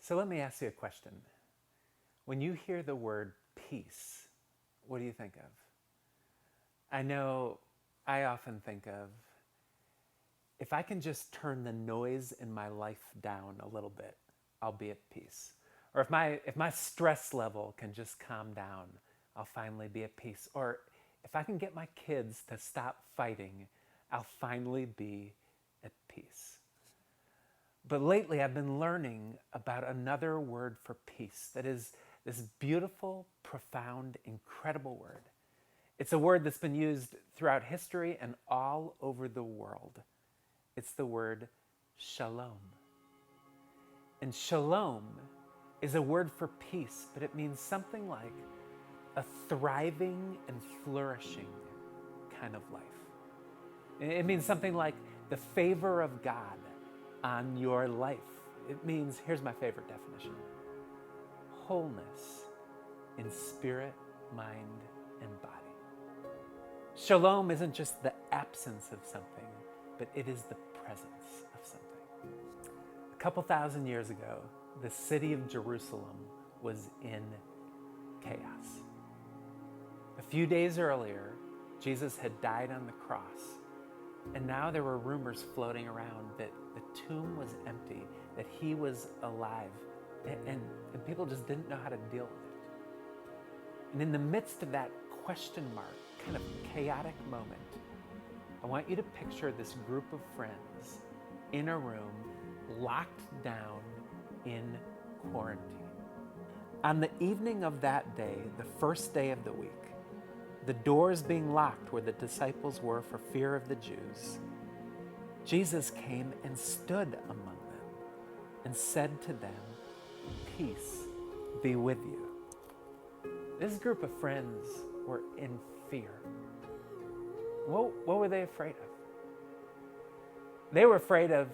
So let me ask you a question. When you hear the word peace, what do you think of? I know I often think of, if I can just turn the noise in my life down a little bit, I'll be at peace. Or if my stress level can just calm down, I'll finally be at peace. Or if I can get my kids to stop fighting, I'll finally be at peace. But lately I've been learning about another word for peace that is this beautiful, profound, incredible word. It's a word that's been used throughout history and all over the world. It's the word shalom. And shalom is a word for peace, but it means something like a thriving and flourishing kind of life. It means something like the favor of God on your life. It means, here's my favorite definition, wholeness in spirit, mind, and body. Shalom isn't just the absence of something, but it is the presence of something. A couple thousand years ago, the city of Jerusalem was in chaos. A few days earlier, Jesus had died on the cross, and now there were rumors floating around that the tomb was empty, that he was alive, and people just didn't know how to deal with it. And in the midst of that question mark, kind of chaotic moment, I want you to picture this group of friends in a room, locked down in quarantine. On the evening of that day, the first day of the week, the doors being locked where the disciples were for fear of the Jews, Jesus came and stood among them and said to them, "Peace be with you." This group of friends were in fear. What were they afraid of? They were afraid of,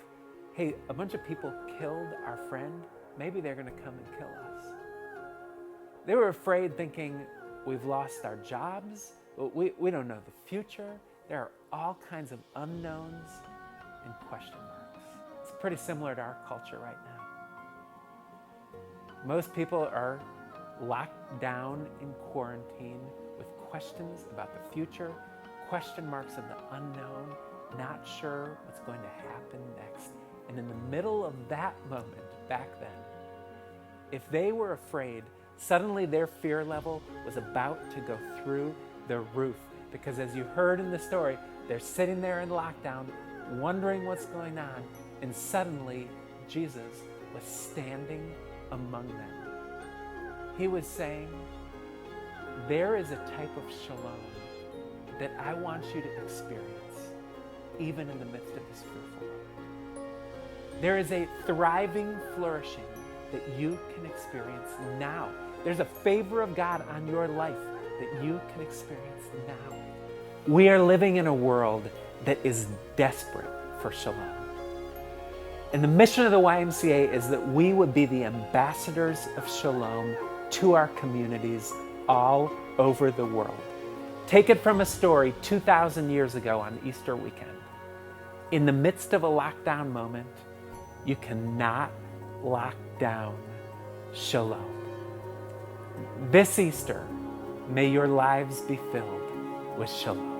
hey, a bunch of people killed our friend. Maybe they're going to come and kill us. They were afraid, thinking, we've lost our jobs. We don't know the future. There are all kinds of unknowns and question marks. It's pretty similar to our culture right now. Most people are locked down in quarantine with questions about the future, question marks of the unknown, not sure what's going to happen next. And in the middle of that moment, back then, if they were afraid, suddenly their fear level was about to go through the roof. Because as you heard in the story, they're sitting there in lockdown, wondering what's going on, and suddenly Jesus was standing among them. He was saying, there is a type of shalom that I want you to experience, even in the midst of this fearful moment. There is a thriving flourishing that you can experience now. There's a favor of God on your life that you can experience now. We are living in a world that is desperate for shalom. And the mission of the YMCA is that we would be the ambassadors of shalom to our communities all over the world. Take it from a story 2,000 years ago on Easter weekend. In the midst of a lockdown moment, you cannot lock down shalom. This Easter, may your lives be filled with shalom.